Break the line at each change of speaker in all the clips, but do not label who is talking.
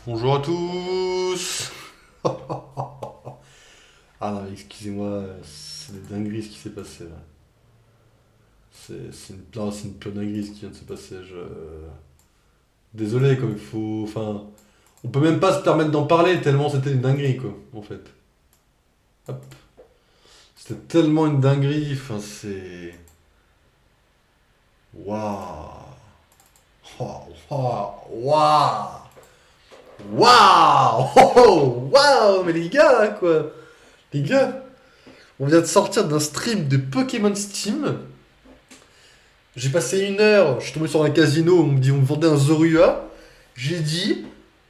Bonjour à tous. Ah non, mais excusez-moi, c'est des dingueries ce qui s'est passé là. C'est une pure dinguerie ce qui vient de se passer. Désolé, quoi, il faut. Enfin. On peut même pas se permettre d'en parler tellement c'était une dinguerie, quoi, en fait. Hop. C'était tellement une dinguerie, enfin c'est. Waouh! Waouh! Waouh! Waouh! Oh, oh, waouh! Mais les gars, là, quoi! Les gars, on vient de sortir d'un stream de Pokémon Steam. J'ai passé une heure, je suis tombé sur un casino, on me vendait un Zorua. J'ai dit,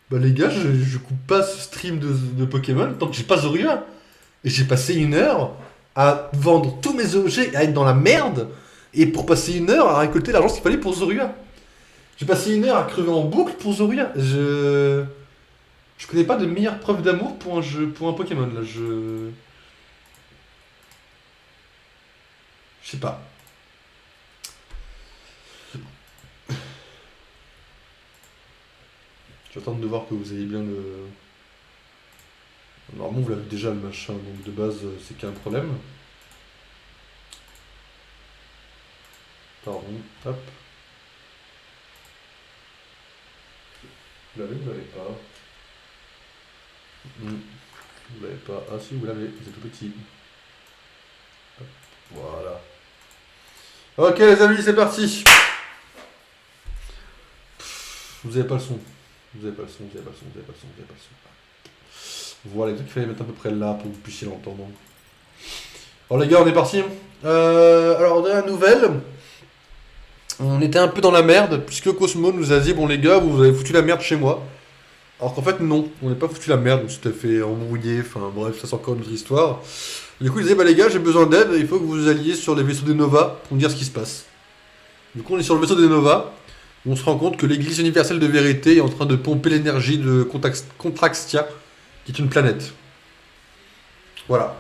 bah les gars, je coupe pas ce stream de Pokémon tant que j'ai pas Zorua. Et j'ai passé une heure à vendre tous mes objets, à être dans la merde, et pour passer une heure à récolter l'argent qu'il fallait pour Zorua. J'ai passé une heure à crever en boucle pour Zorua. Je connais pas de meilleure preuve d'amour pour un jeu, pour un Pokémon là. Je sais pas. J'attends de voir que vous ayez bien le. Normalement, vous l'avez déjà le machin, donc de base, c'est qu'il y a un problème. Pardon, hop. Vous l'avez, vous l'avez pas. Vous l'avez pas. Ah si, vous l'avez, c'est tout petit. Hop, voilà. Ok les amis, c'est parti. Vous avez pas le son. Vous avez pas le son, vous avez pas le son, vous avez pas le son, vous avez pas le son. Voilà, il fallait mettre à peu près là pour que vous puissiez l'entendre. Alors les gars, on est parti. Alors, dernière nouvelle. On était un peu dans la merde, puisque Cosmo nous a dit, bon les gars, vous avez foutu la merde chez moi. Alors qu'en fait, non, on n'est pas foutu la merde, on s'était fait embrouiller, enfin bref, ça c'est encore une autre histoire. Du coup, il disait, bah les gars, j'ai besoin d'aide, il faut que vous alliez sur les vaisseaux des Nova pour me dire ce qui se passe. Du coup, on est sur le vaisseau des Nova, on se rend compte que l'église universelle de vérité est en train de pomper l'énergie de Contraxtia, qui est une planète. Voilà.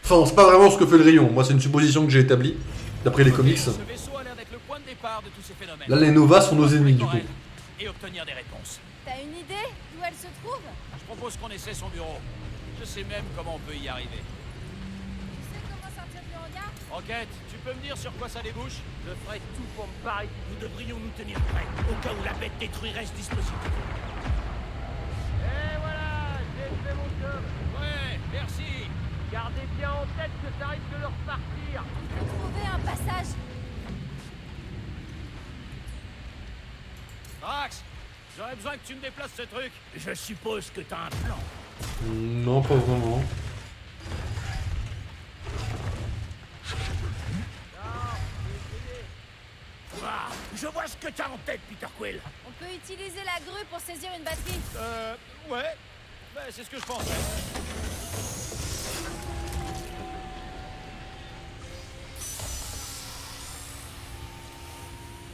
Enfin, c'est pas vraiment ce que fait le rayon, moi c'est une supposition que j'ai établie, d'après les comics.
Ce vaisseau a l'air d'être le point de départ de tous ces phénomènes.
Là, les Nova sont nos ennemis, du coup.
Et obtenir des réponses.
T'as une idée d'où elle se trouve?
Je propose qu'on essaie son bureau. Je sais même comment on peut y arriver.
Tu sais comment sortir du hangar?
Enquête, tu peux me dire sur quoi ça débouche?
Je ferai tout pour me parer. Nous devrions nous tenir prêts, au cas où la bête détruirait ce dispositif. Et voilà, j'ai fait mon job.
Ouais, merci.
Gardez bien en tête que ça risque de leur partir.
Faut trouver un passage.
Drax, j'aurais besoin que tu me déplaces ce truc.
Je suppose que t'as un plan.
Non, pas vraiment.
Ah, je vois ce que t'as en tête, Peter Quill.
On peut utiliser la grue pour saisir une batterie.
Ouais. Ben, c'est ce que je pensais.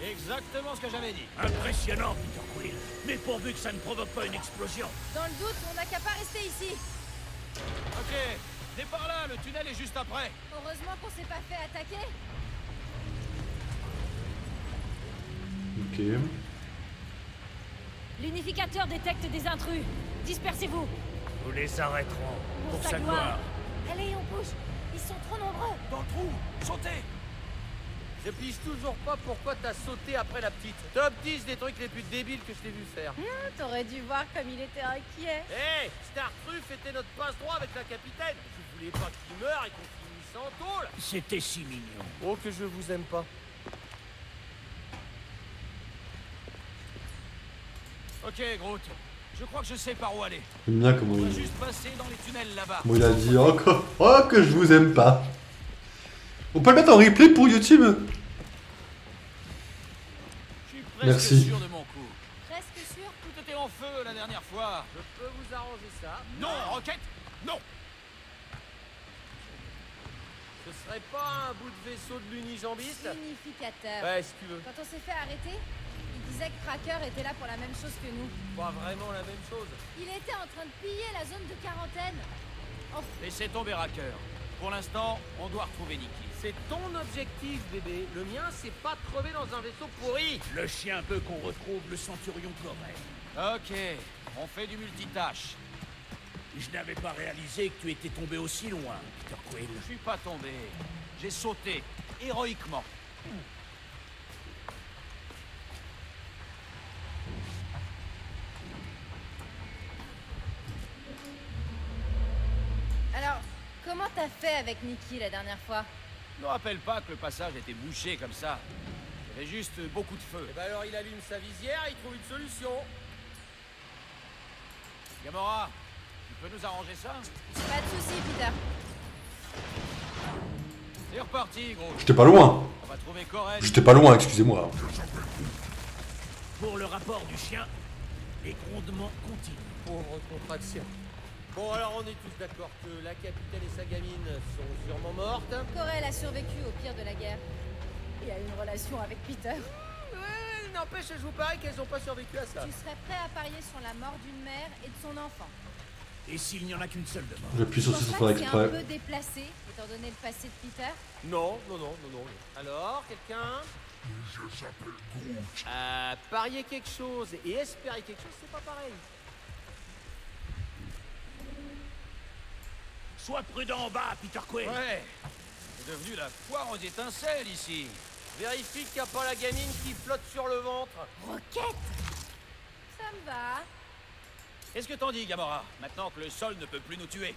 Exactement ce que j'avais dit.
Impressionnant, Peter Quill. Mais pourvu que ça ne provoque pas une explosion.
Dans le doute, on n'a qu'à pas rester ici.
Ok, départ là, le tunnel est juste après.
Heureusement qu'on s'est pas fait attaquer.
Ok.
L'unificateur détecte des intrus. Dispersez-vous.
Nous les arrêterons.
Pour sa gloire. Allez, on bouge. Ils sont trop nombreux.
Dans le trou, sautez.
Je pige toujours pas pourquoi t'as sauté après la petite. Top 10 des trucs les plus débiles que je t'ai vu faire.
T'aurais dû voir comme il était inquiet.
Hé, Startruff était notre passe-droit avec la capitaine. Je voulais pas qu'il meure et qu'on finisse en tôle. C'était si mignon. Oh, que je vous aime pas.
Ok, Groot. Je crois que je sais par où aller.
J'aime bien comment
On va
il.
juste passer dans les tunnels là-bas.
Bon, il a dit encore. Oh, que je vous aime pas. On peut le mettre en replay pour YouTube.
Je suis presque
Merci.
sûr de mon coup.
Presque sûr.
Tout était en feu la dernière fois.
Je peux vous arranger ça.
Non, Rocket, non.
Ce serait pas un bout de vaisseau de l'unijambiste?
Unificateur.
Ouais, si tu veux.
Quand on s'est fait arrêter, il disait que Tracker était là pour la même chose que nous.
Pas vraiment la même chose.
Il était en train de piller la zone de quarantaine.
Laissez tomber Racker. Pour l'instant, on doit retrouver Nikki.
C'est ton objectif, bébé. Le mien, c'est pas de crever dans un vaisseau pourri. Le chien veut qu'on retrouve le centurion correct.
Ok, On fait du multitâche.
Je n'avais pas réalisé que tu étais tombé aussi loin, Peter Quill.
Je suis pas tombé. J'ai sauté, héroïquement.
Alors, comment t'as fait avec Nikki la dernière fois?
Ne me rappelle pas que le passage était bouché comme ça. Il y avait juste beaucoup de feu.
Et bah alors il allume sa visière et il trouve une solution.
Gamora, tu peux nous arranger ça?
Pas de soucis, Peter.
C'est reparti, gros.
J'étais pas loin.
On va trouver Corel.
J'étais pas loin, excusez-moi.
Pour le rapport du chien, les grondements continuent. Pauvre contraction. Bon, alors on est tous d'accord que la capitaine et sa gamine sont sûrement mortes.
Corel a survécu au pire de la guerre. Et a une relation avec Peter.
Ouais, n'empêche, je vous parie qu'elles n'ont pas survécu à ça.
Tu serais prêt à parier sur la mort d'une mère et de son enfant?
Et s'il n'y en a qu'une seule de mort?
J'appuie
Tu
sur
penses
ce
pas
faire
que c'est un
exprès.
peu déplacé, étant donné le passé de Peter?
Non. Alors, quelqu'un? Parier quelque chose et espérer quelque chose, c'est pas pareil. Sois prudent en bas, Peter Quill.
Ouais. C'est devenu la foire aux étincelles ici.
Vérifie qu'il n'y a pas la gamine qui flotte sur le ventre.
Roquette! Ça me va.
Qu'est-ce que t'en dis, Gamora, maintenant que le sol ne peut plus nous tuer?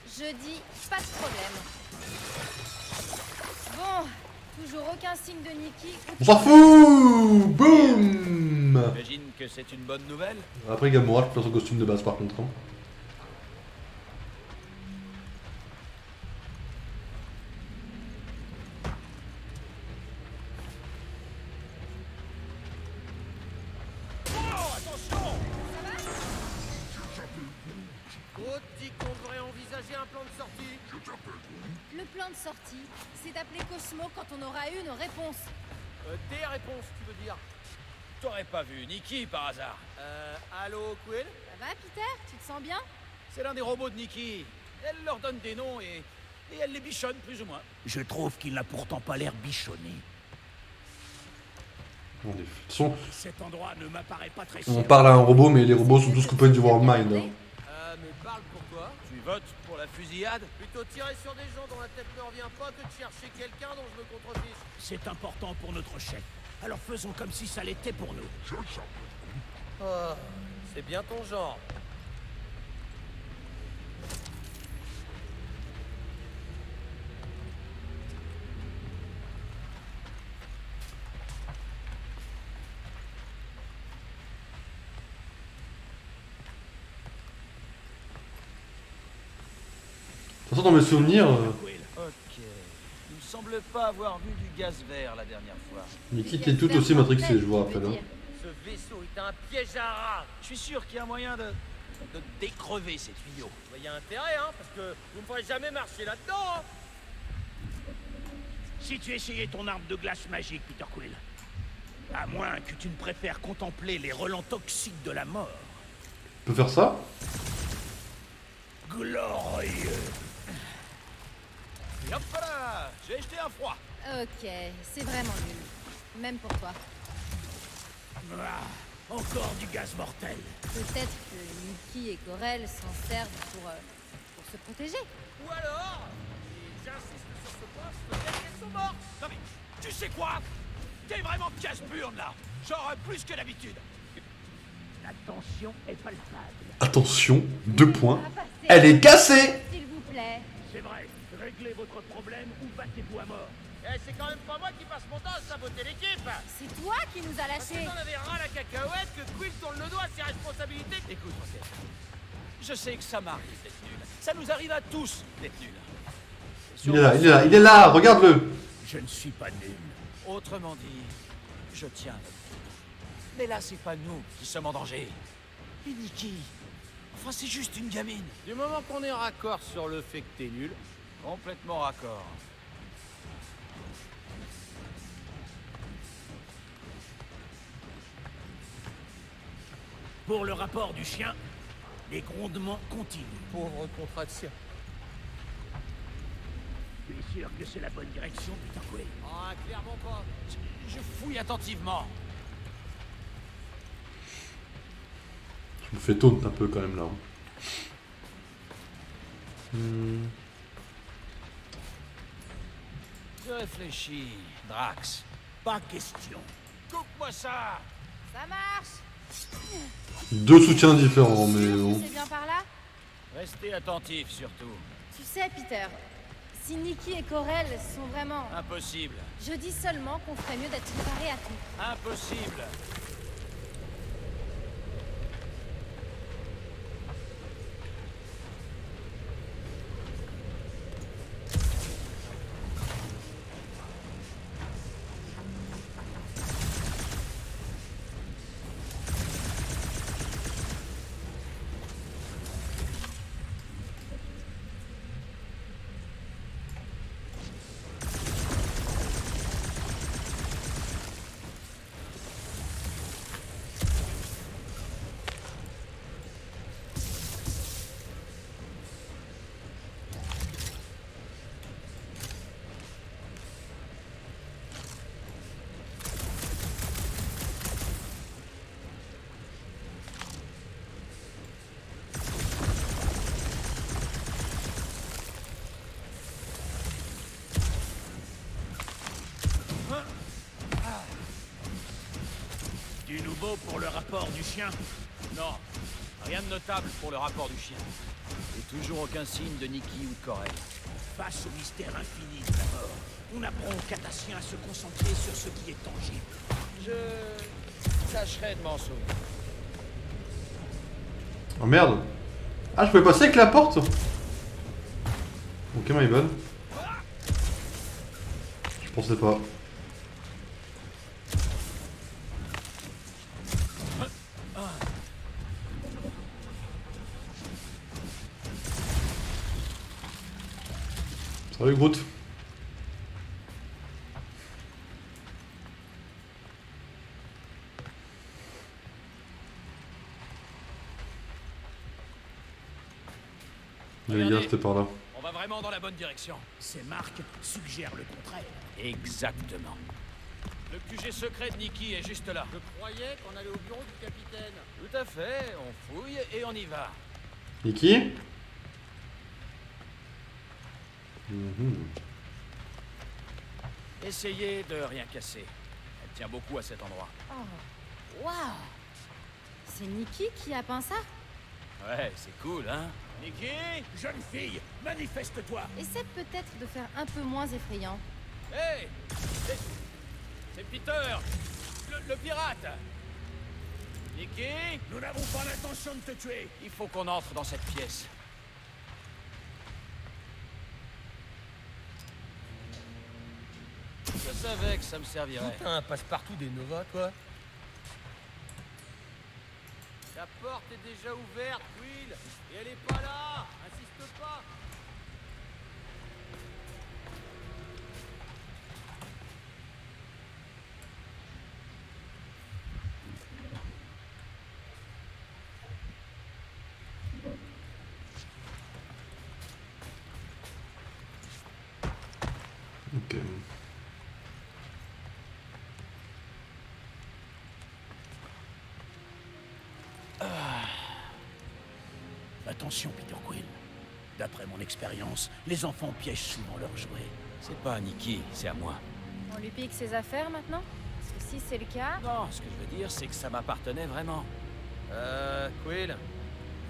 Je dis pas de problème. Bon, toujours aucun signe de Nikki.
On s'en fout. Boum.
J'imagine que c'est une bonne nouvelle.
Après Gamora, je peux faire son costume de base par contre. Hein.
Oh, attention! Autre dit qu'on devrait envisager un plan de sortie.
Le plan de sortie, c'est d'appeler Cosmo quand on aura eu nos réponses.
Des réponses, tu veux dire?
T'aurais pas vu Nikki par hasard?
Allô, Quill?
Ça va, Peter? Tu te sens bien?
C'est l'un des robots de Nikki. Elle leur donne des noms et elle les bichonne plus ou moins.
Je trouve qu'il n'a pourtant pas l'air bichonné.
De toute façon,
Cet endroit ne m'apparaît pas très
on
sûr.
parle à un robot, mais les robots sont tous coupés du World Mind. Hein.
Mais parle pourquoi?
Tu votes pour la fusillade?
Plutôt tirer sur des gens dont la tête ne revient pas que de chercher quelqu'un dont je me contrefiche. C'est important pour notre chef. Alors faisons comme si ça l'était pour nous. Oh, c'est bien ton genre.
De toute façon, dans mes souvenirs,
Ok. Il me semble pas avoir vu du gaz vert la dernière fois.
Nikki était tout aussi matrixé, je vous rappelle. Hein.
Ce vaisseau est un piège à rats.
Je suis sûr qu'il y a moyen de décrever ces tuyaux.
Il y a intérêt, hein, parce que vous ne pourrez jamais marcher là-dedans. Hein. Si tu essayais ton arme de glace magique, Peter Quill, à moins que tu ne préfères contempler les relents toxiques de la mort.
Tu peux faire ça?
Glorieux.
Et hop là! J'ai jeté un froid.
Ok, c'est vraiment nul. Même pour toi.
Ah, encore du gaz mortel.
Peut-être que Nikki et Corel s'en servent pour se protéger.
Ou alors, et j'insiste sur ce point, peut-être qu'elles sont mortes.
Non mais, tu sais quoi? T'es vraiment casse-burne là! Genre plus que d'habitude.
La tension est palpable.
Attention, 2 points.
On va passer.
Elle est cassée!
S'il vous plaît.
C'est vrai, réglez votre problème ou battez-vous à mort. C'est quand même pas moi qui passe mon temps à saboter l'équipe.
C'est toi qui nous as
Parce que
lâchés.
t'en avais ras la cacahuète que Quill tourne le doigt à ses responsabilités.
Écoute, Rocket, je sais que ça m'arrive d'être nul. Ça nous arrive à tous d'être nul.
Il est là, regarde-le!
Je ne suis pas nul.
Autrement dit, je tiens notre équipe. Mais là, c'est pas nous qui sommes en danger. Et Nikki, enfin, c'est juste une gamine.
Du moment qu'on est raccord sur le fait que t'es nul,
Complètement raccord.
pour le rapport du chien, les grondements continuent. Pauvre contraction. Tu es sûr que c'est la bonne direction, Peter Quill? Ah, clairement pas.
Je fouille attentivement.
Je me fais taunt un peu quand même là.
Je réfléchis, Drax.
Pas question.
Coupe-moi ça!
Ça marche.
Deux soutiens différents, mais bon.
C'est bien par là.
Restez attentifs surtout.
Tu sais, Peter, si Nikki et Corel sont vraiment...
Impossible.
Je dis seulement qu'on ferait mieux d'être préparé à tout.
Impossible.
Du nouveau pour le rapport du chien?
Non, rien de notable pour le rapport du chien. Et toujours aucun signe de Nikki ou de Corel.
Face au mystère infini de la mort, on apprend aux Catassiens à se concentrer sur ce qui est tangible.
Je tâcherai de m'en souvenir.
Oh merde. Ah, je pouvais passer avec la porte. Ok, my bad. Je pensais pas. Salut Groot. Les gars, c'était par là.
On va vraiment dans la bonne direction.
Ces marques suggèrent le contraire.
Exactement. Le QG secret de Nikki est juste là.
Je croyais qu'on allait au bureau du capitaine.
Tout à fait, on fouille et on y va.
Nikki.
Essayez de rien casser. Elle tient beaucoup à cet endroit.
Oh, waouh. C'est Nikki qui a peint ça?
Ouais, c'est cool, hein? Nikki?
Jeune fille, manifeste-toi.
Essaie peut-être de faire un peu moins effrayant.
Hey! C'est Peter! Le pirate! Nikki?
Nous n'avons pas l'intention de te tuer.
Il faut qu'on entre dans cette pièce. Je savais que ça me servirait.
Putain, passe-partout des Nova, toi.
La porte est déjà ouverte, Will, et elle est pas là. Insiste pas.
Ok.
Attention, Peter Quill. D'après mon expérience, les enfants piègent souvent leurs jouets.
C'est pas à Nikki, c'est à moi.
On lui pique ses affaires maintenant? Parce que si c'est le cas...
Non, ce que je veux dire, c'est que ça m'appartenait vraiment. Quill,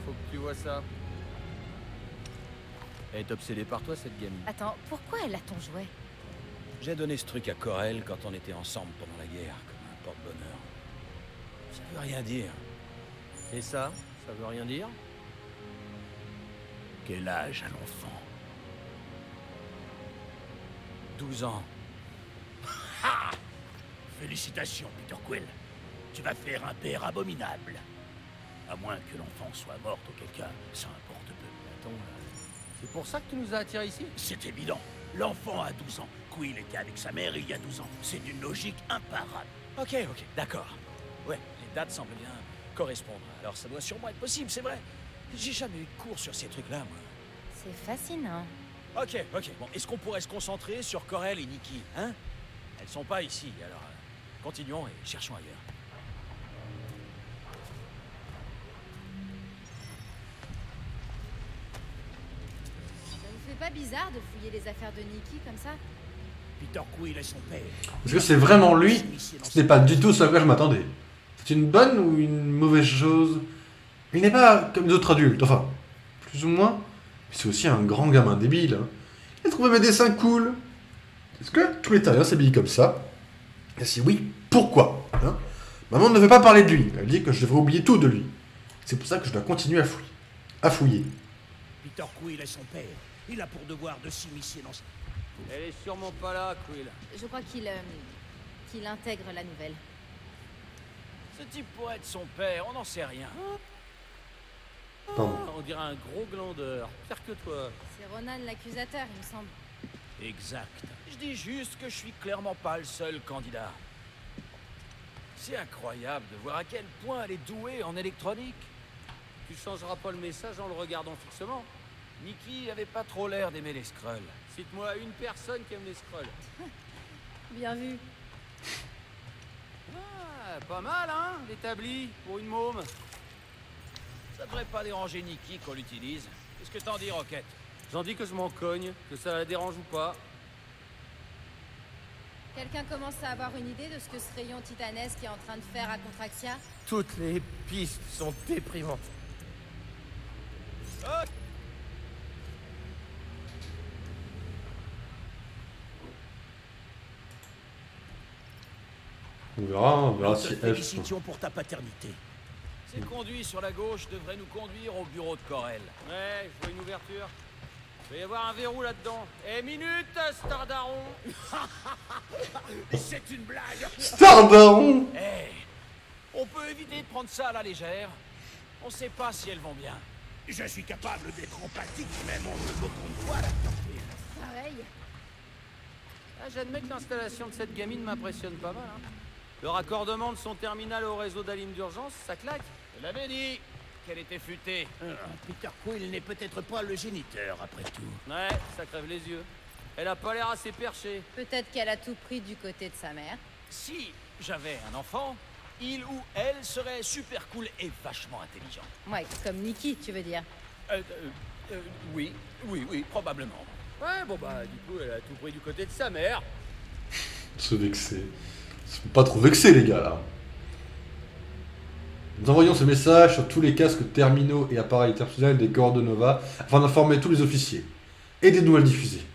faut que tu vois ça. Elle est obsédée par toi, cette gamine.
Attends, pourquoi elle a ton jouet?
J'ai donné ce truc à Corel quand on était ensemble pendant la guerre, comme un porte-bonheur. Ça veut rien dire. Et ça veut rien dire?
Quel âge a l'enfant?
12 ans.
Ha! Félicitations, Peter Quill. Tu vas faire un père abominable. À moins que l'enfant soit mort, auquel cas, ça importe peu.
Attends, c'est pour ça que tu nous as attirés ici?
C'est évident. L'enfant a 12 ans. Quill était avec sa mère il y a 12 ans. C'est d'une logique imparable.
Ok, d'accord. Ouais, les dates semblent bien correspondre. Alors ça doit sûrement être possible, c'est vrai. J'ai jamais eu de cours sur ces trucs-là, moi.
C'est fascinant.
Ok. Bon, est-ce qu'on pourrait se concentrer sur Corel et Nikki, hein? Elles sont pas ici, alors continuons et cherchons ailleurs.
C'est pas bizarre de fouiller les affaires de Nikki comme ça?
Peter Quill et son père.
Est-ce que c'est vraiment lui? Ce n'est pas du tout ce à quoi je m'attendais. C'est une bonne ou une mauvaise chose? Il n'est pas comme d'autres adultes, enfin, plus ou moins. Mais c'est aussi un grand gamin débile. Hein. Il a trouvé mes dessins cool. Est-ce que tous les terriens s'habillent comme ça? Et si oui, pourquoi hein? Maman ne veut pas parler de lui. Elle dit que je devrais oublier tout de lui. C'est pour ça que je dois continuer à fouiller.
Peter Quill et son père. Il a pour devoir de s'immiscer dans... Elle est sûrement pas là, Quill.
Je crois qu'il intègre la nouvelle.
Ce type pourrait être son père, on n'en sait rien.
Pardon.
On dirait un gros glandeur, pire que toi.
C'est Ronan l'accusateur, il me semble.
Exact. Je dis juste que je suis clairement pas le seul candidat. C'est incroyable de voir à quel point elle est douée en électronique. Tu changeras pas le message en le regardant fixement. Nikki avait pas trop l'air d'aimer les Skrulls. Cite-moi une personne qui aime les Skrulls.
Bien vu.
Ah, pas mal, hein, l'établi, pour une môme. Ça devrait pas déranger Nikki qu'on l'utilise. Qu'est-ce que t'en dis, Rocket? J'en dis que je m'en cogne, que ça la dérange ou pas.
Quelqu'un commence à avoir une idée de ce que ce rayon titanesque est en train de faire à Contraxia?
Toutes les pistes sont déprimantes.
Oh.
On verra si F.
Félicitations pour ta paternité.
Ces conduits sur la gauche devraient nous conduire au bureau de Corel. Ouais, je vois une ouverture. Il va y avoir un verrou là-dedans. Eh, minute, Stardaron.
C'est une blague.
Stardaron.
Eh, on peut éviter de prendre ça à la légère. On sait pas si elles vont bien.
Je suis capable d'être empathique, même en me moquant de toi, là.
Pareil.
Ah, j'admets que l'installation de cette gamine m'impressionne pas mal. Hein. Le raccordement de son terminal au réseau d'alim d'urgence, ça claque. Je l'avais dit qu'elle était futée.
Peter Quill n'est peut-être pas le géniteur, après tout.
Ouais, ça crève les yeux. Elle a pas l'air assez perchée.
Peut-être qu'elle a tout pris du côté de sa mère.
Si j'avais un enfant, il ou elle serait super cool et vachement intelligent.
Ouais, comme Nikki, tu veux dire.
Oui, probablement. Ouais, bon bah, du coup, elle a tout pris du côté de sa mère.
Se vexer. Ils sont pas trop vexés, les gars, là. Nous envoyons ce message sur tous les casques terminaux et appareils personnels des corps de Nova afin d'informer tous les officiers et des nouvelles diffusées.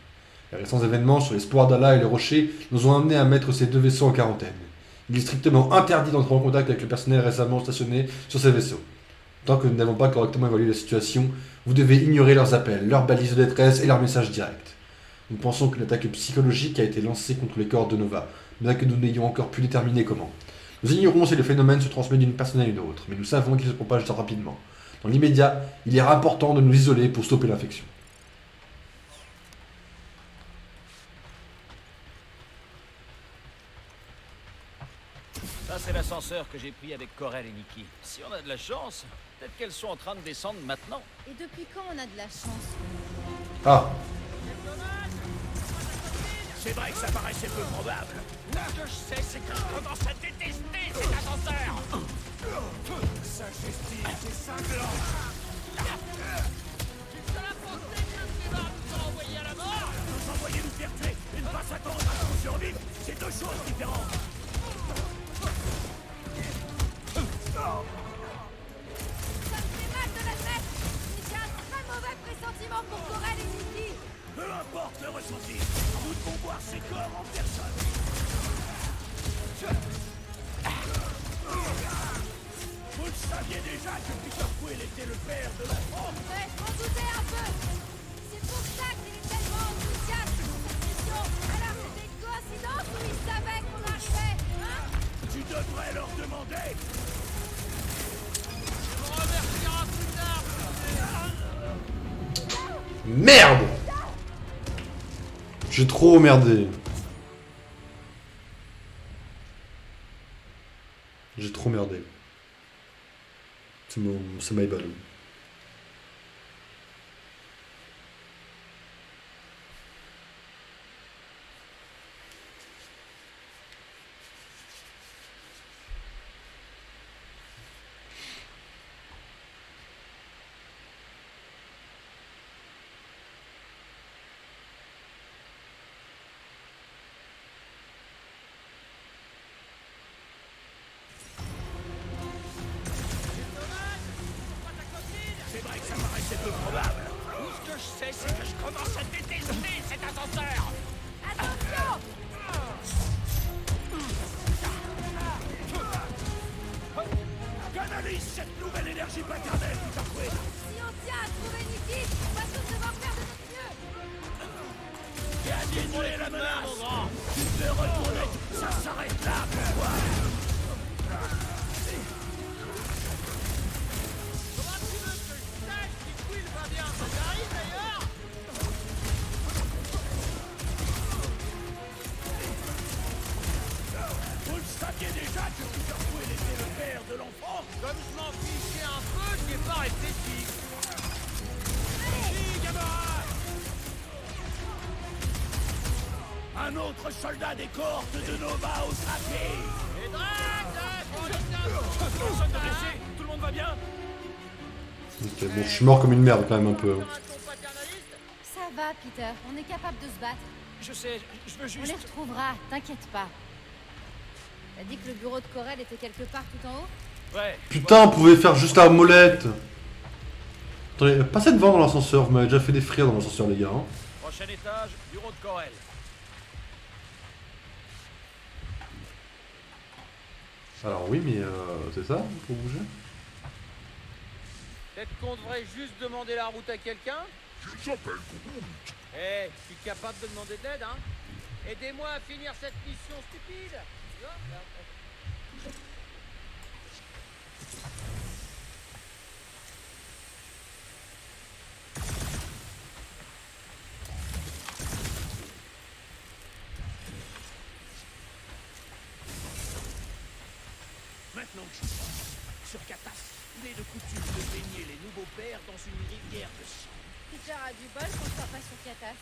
Les récents événements sur les Spores d'Allah et les Rochers nous ont amenés à mettre ces deux vaisseaux en quarantaine. Il est strictement interdit d'entrer en contact avec le personnel récemment stationné sur ces vaisseaux. Tant que nous n'avons pas correctement évalué la situation, vous devez ignorer leurs appels, leurs balises de détresse et leurs messages directs. Nous pensons qu'une attaque psychologique a été lancée contre les corps de Nova, bien que nous n'ayons encore pu déterminer comment. Nous ignorons si le phénomène se transmet d'une personne à une autre, mais nous savons qu'il se propage rapidement. Dans l'immédiat, il est important de nous isoler pour stopper l'infection.
Ça, c'est l'ascenseur que j'ai pris avec Corel et Nikki. Si on a de la chance, peut-être qu'elles sont en train de descendre maintenant.
Et depuis quand on a de la chance?
Ah,
C'est vrai que ça paraissait peu probable.
Ce que je sais, c'est que je commence à détester cet ascenseur.
Sa justice, c'est cinglant. Nous envoyer nous faire tuer et ne pas s'attendre à ce qu'on survive, c'est deux choses différentes.
Ça me fait mal de l'admettre, mais j'ai un très mauvais pressentiment pour Corel et Nikki.
Peu importe le ressenti, nous devons voir ces corps en personne. Vous le saviez déjà que Peter Quill était le père de la France.
Ouais, je m'en doutais un peu. C'est pour ça qu'il est tellement enthousiaste pour cette mission. Alors c'était une coïncidence ou il savait qu'on arrivait, hein?
Tu devrais leur demander.
merde! J'ai trop merdé. J'ai trop merdé. C'est my bad.
saviez déjà que Peter Quill était le père de l'enfant? Comme je m'en fichais un peu, je n'ai pas réfléchi. Allez, camarade! Un autre soldat des cohortes de Nova au traqué. Et
Personne de blessé. Tout le monde va bien?
Ok, bon, je suis mort comme une merde quand même un peu.
Ça va, Peter. On est capable de se battre.
Je sais, je veux
On
juste...
les retrouvera, t'inquiète pas. T'as dit que le bureau de Corel était quelque part tout en haut?
Ouais.
Putain, on pouvait faire juste la molette. Attendez, passez devant dans l'ascenseur, vous m'avez déjà fait des frires dans l'ascenseur les gars. Hein.
Prochain étage, bureau de Corel.
Alors oui, mais c'est ça, pour bouger.
Peut-être qu'on devrait juste demander la route à quelqu'un? Eh, je suis capable de demander de l'aide, hein? Aidez-moi à finir cette mission stupide! Tu vois, là,
Maintenant que je pense, sur Katas, il est de coutume de baigner les nouveaux pères dans une rivière de sang.
Peter a du bol qu'on soit pas sur Katas.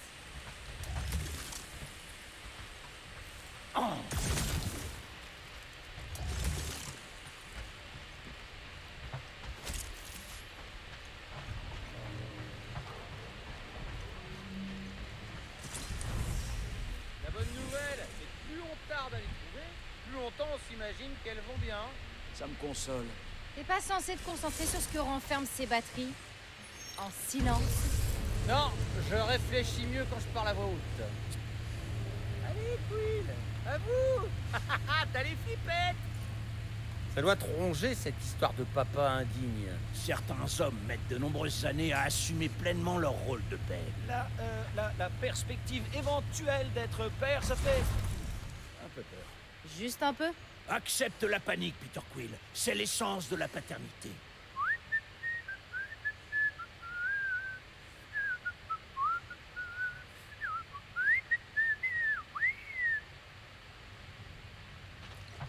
la bonne nouvelle, c'est que plus on tarde à les trouver, plus longtemps on s'imagine qu'elles vont bien.
Ça me console.
T'es pas censé te concentrer sur ce que renferment ces batteries? En silence.
Non, je réfléchis mieux quand je parle à voix haute. Allez, Quill, à vous! T'as les flippettes! Ça doit te ronger cette histoire de papa indigne.
Certains hommes mettent de nombreuses années à assumer pleinement leur rôle de père. La perspective éventuelle d'être père, ça fait un peu peur.
Juste un peu?
Accepte la panique, Peter Quill. C'est l'essence de la paternité.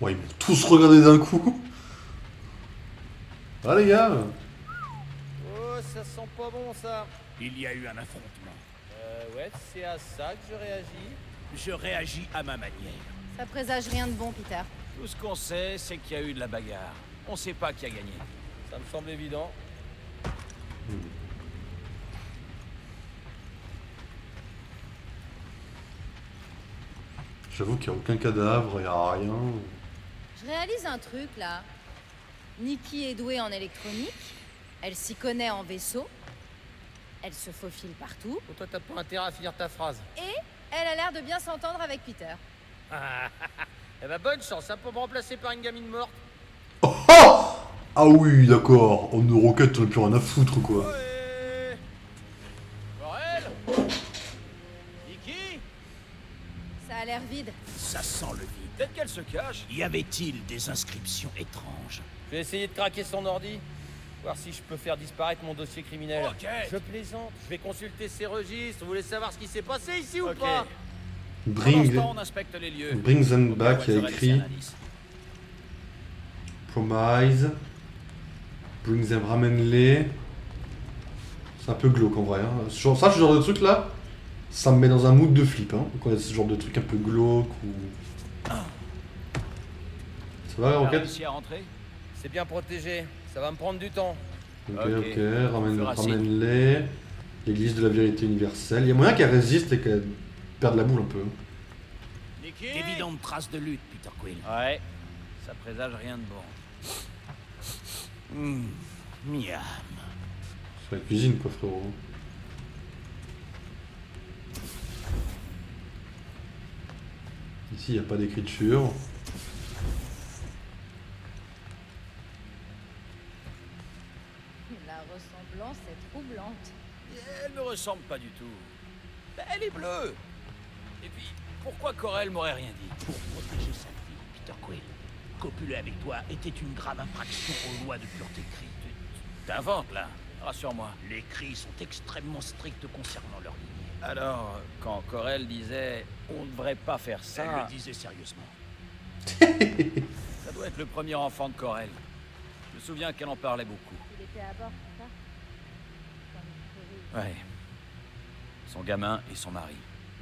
Ouais, ils m'ont tous regardé d'un coup. Ah les gars.
Oh, ça sent pas bon ça.
Il y a eu un affrontement.
Ouais, c'est à ça que je réagis.
Je réagis à ma manière.
Ça présage rien de bon, Peter.
Tout ce qu'on sait, c'est qu'il y a eu de la bagarre. On sait pas qui a gagné.
Ça me semble évident.
J'avoue qu'il n'y a aucun cadavre, il n'y a rien.
Je réalise un truc là. Nikki est douée en électronique. Elle s'y connaît en vaisseau. Elle se faufile partout.
Oh, toi, t'as pas intérêt à finir ta phrase.
Et elle a l'air de bien s'entendre avec Peter.
Eh ben, bonne chance, hein, pour me remplacer par une gamine morte.
Oh, oh ah oui, d'accord. En Euroquette, on n'a plus rien à foutre, quoi.
Ouais. Corel, Nikki,
Ça a l'air vide.
Ça sent le vide.
Peut-être qu'elle se cache.
Y avait-il des inscriptions étranges?
je vais essayer de craquer son ordi. Voir si je peux faire disparaître mon dossier criminel.
Ok.
Je plaisante. Je vais consulter ses registres. Vous voulez savoir ce qui s'est passé ici ou
Ok.
pas?
Pendant ce
Bring,
temps, on inspecte les lieux.
bring them back, il y a
Voiture
écrit
Alice.
Promise. Bring them, ramène-les. C'est un peu glauque en vrai. Hein. Ce genre de truc là, ça me met dans un mood de flip. Hein. Quand il y a ce genre de truc un peu glauque ou. Ça va,
T'as
Rocket?
réussi à rentrer?
C'est bien protégé. Ça va me prendre du temps.
Ok,
Ok.
ok,
fera signe.
ramène-les. L'église de la vérité universelle. Il y a moyen qu'elle résiste et qu'elle perde la boule un peu.
Nikki?
D'évidentes traces de lutte, Peter Quill.
Ouais. Ça présage rien de bon.
Miam.
C'est la cuisine quoi, frérot. Ici, il n'y a pas d'écriture.
La ressemblance est troublante.
Elle me ressemble pas du tout. Ben, elle est bleue. Et puis, pourquoi Corel m'aurait rien dit?
Pour protéger sa fille, Peter Quill. Copuler avec toi était une grave infraction aux lois de pureté cri.
T'inventes là. Rassure-moi.
Les cris sont extrêmement stricts concernant leur lignée.
Alors, quand Corel disait on ne devrait pas faire
Elle
ça.
le disait sérieusement.
être le premier enfant de Corel. Je me souviens qu'elle en parlait beaucoup.
Il était à bord, c'est ça?
Ouais. Son gamin et son mari.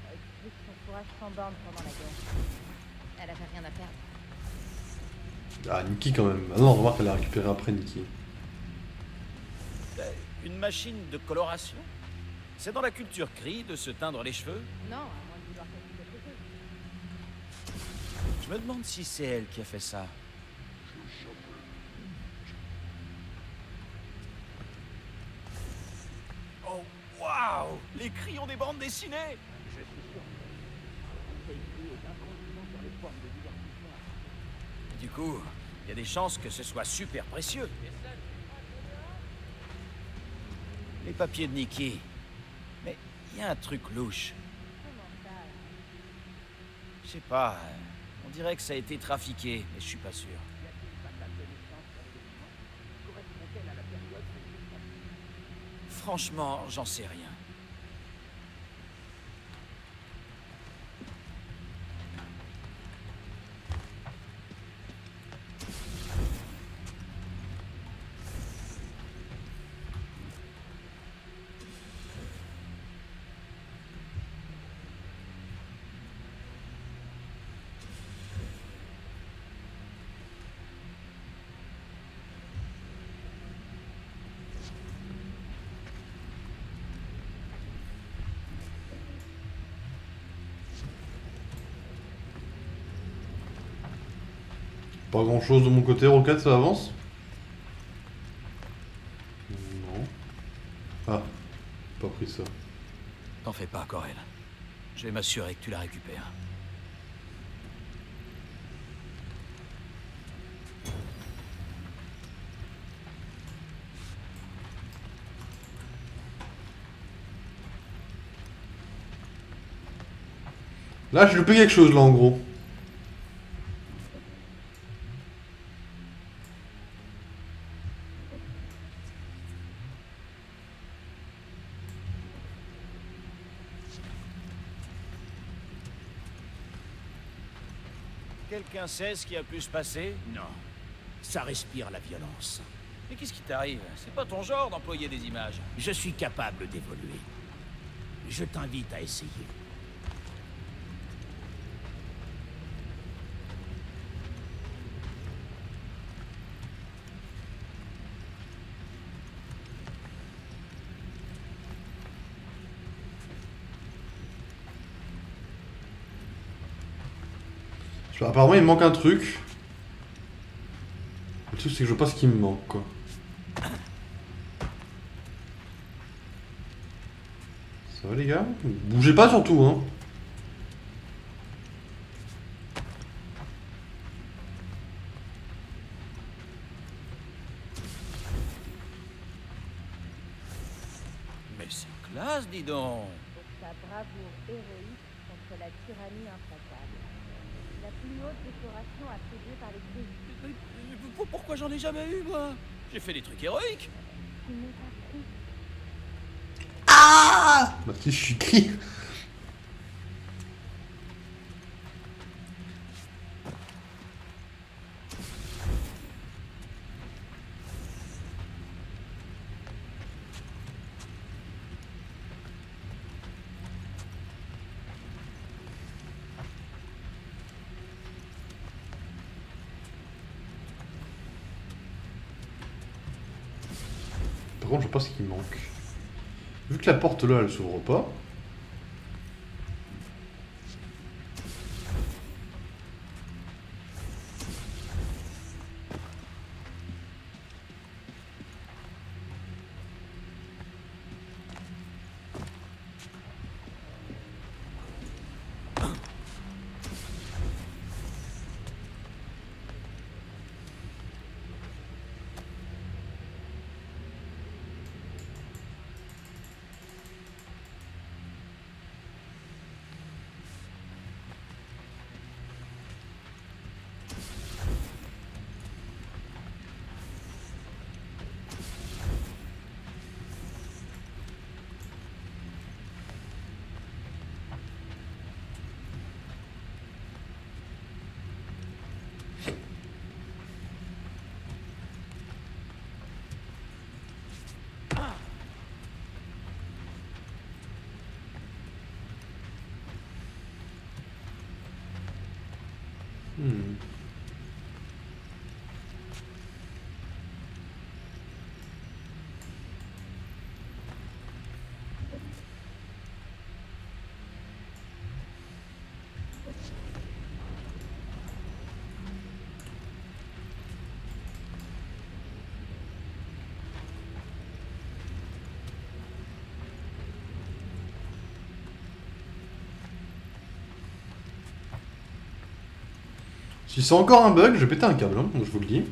Explique son courage sans borne pendant la guerre. Elle avait rien à perdre.
Ah, Nikki quand même. Ah non, remarque, elle a récupéré après Nikki.
Une machine de coloration? C'est dans la culture Kree de se teindre les cheveux?
Non, à moins de vouloir faire quelque chose.
Je me demande si c'est elle qui a fait ça. Oh, waouh! Les Kree ont des bandes dessinées! Du coup, il y a des chances que ce soit super précieux. Les papiers de Nikki. Mais il y a un truc louche.
Comment ça?
Je sais pas. On dirait que ça a été trafiqué, mais je suis pas sûr. Franchement, j'en sais rien.
Pas grand chose de mon côté, Rocket, ça avance? Non. Ah, pas pris ça.
T'en fais pas, Corel. Je vais m'assurer que tu la récupères.
Là, j'ai loupé quelque chose, là, en gros.
Quelqu'un sait ce qui a pu se passer?
Non. Ça respire la violence.
Mais qu'est-ce qui t'arrive? C'est pas ton genre d'employer des images.
Je suis capable d'évoluer. Je t'invite à essayer.
Apparemment, il me manque un truc. Le truc, c'est que je vois pas ce qui me manque, quoi. Ça va, les gars? Bougez pas, surtout, hein.
Mais c'est classe, dis donc!
Pour sa bravoure héroïque contre la tyrannie implacable. La plus haute décoration attribuée par les Kree.
Pourquoi j'en ai jamais eu, moi? J'ai fait des trucs héroïques!
Tu n'es pas Kree.
Bah, si, je suis cri. Par contre, je sais pas ce qui me manque. Vu que la porte là, elle s'ouvre pas. Si c'est encore un bug, je vais péter un câble, hein, je vous le dis.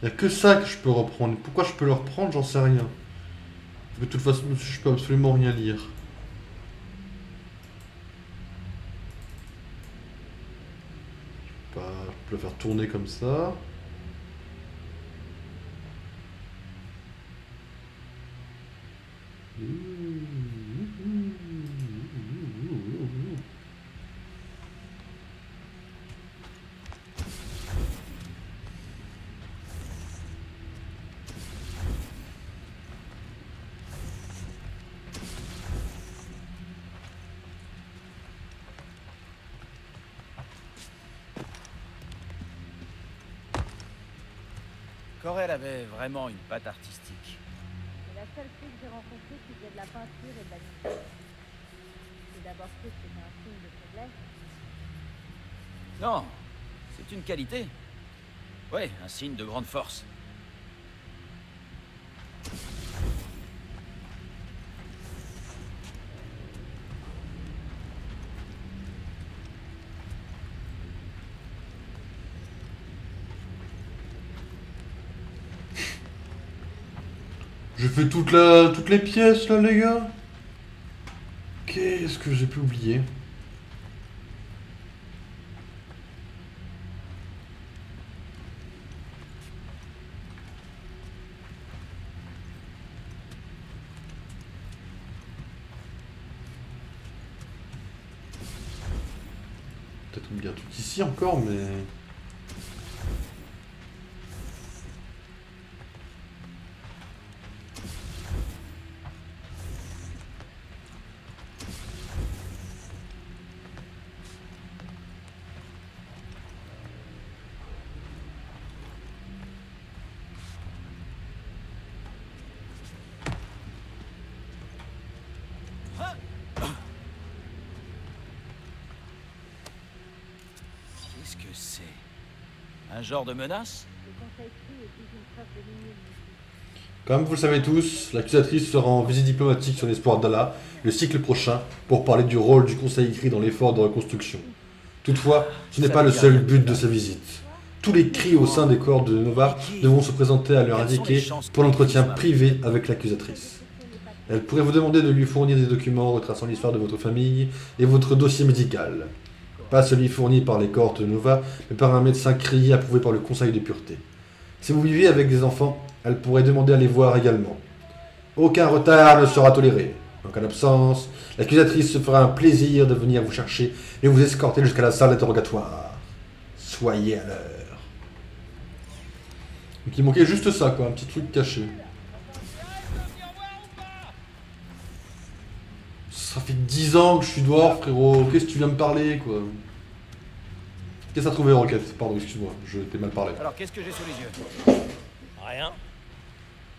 Il n'y a que ça que je peux reprendre. Pourquoi je peux le reprendre, j'en sais rien. De toute façon, je peux absolument rien lire. Je peux le faire tourner comme ça.
Corel avait vraiment une patte artistique.
C'est la seule fille que j'ai rencontrée qui faisait de la peinture et de la musique. J'ai d'abord cru que c'était un signe de faiblesse.
Non, c'est une qualité. Ouais, un signe de grande force.
Je fais toutes les pièces là, les gars. Qu'est-ce que j'ai pu oublier? Peut-être oublier un truc ici encore, mais...
Qu'est-ce que c'est? Un genre de menace?
Le conseil cri exige une preuve de l'immunité.
Comme vous le savez tous, l'accusatrice sera en visite diplomatique sur l'espoir d'Allah le cycle prochain pour parler du rôle du conseil écrit dans l'effort de reconstruction. Toutefois, ce n'est pas le seul but de sa visite. Tous les cris au sein des corps de Nova devront se présenter à l'heure indiquée pour l'entretien privé avec l'accusatrice. Elle pourrait vous demander de lui fournir des documents retraçant l'histoire de votre famille et votre dossier médical. Pas celui fourni par les corps de Nova, mais par un médecin crié approuvé par le Conseil de pureté. Si vous vivez avec des enfants, elle pourrait demander à les voir également. Aucun retard ne sera toléré. En cas d'absence, l'accusatrice se fera un plaisir de venir vous chercher et vous escorter jusqu'à la salle d'interrogatoire. Soyez à l'heure. Donc il manquait juste ça, quoi, un petit truc caché. Ça fait 10 ans que je suis dehors, frérot. Qu'est-ce que tu viens me parler, quoi? Qu'est-ce que t'as trouvé, Roquette? Pardon, excuse-moi, je t'ai mal parlé.
Alors, qu'est-ce que j'ai sous les yeux?
Rien.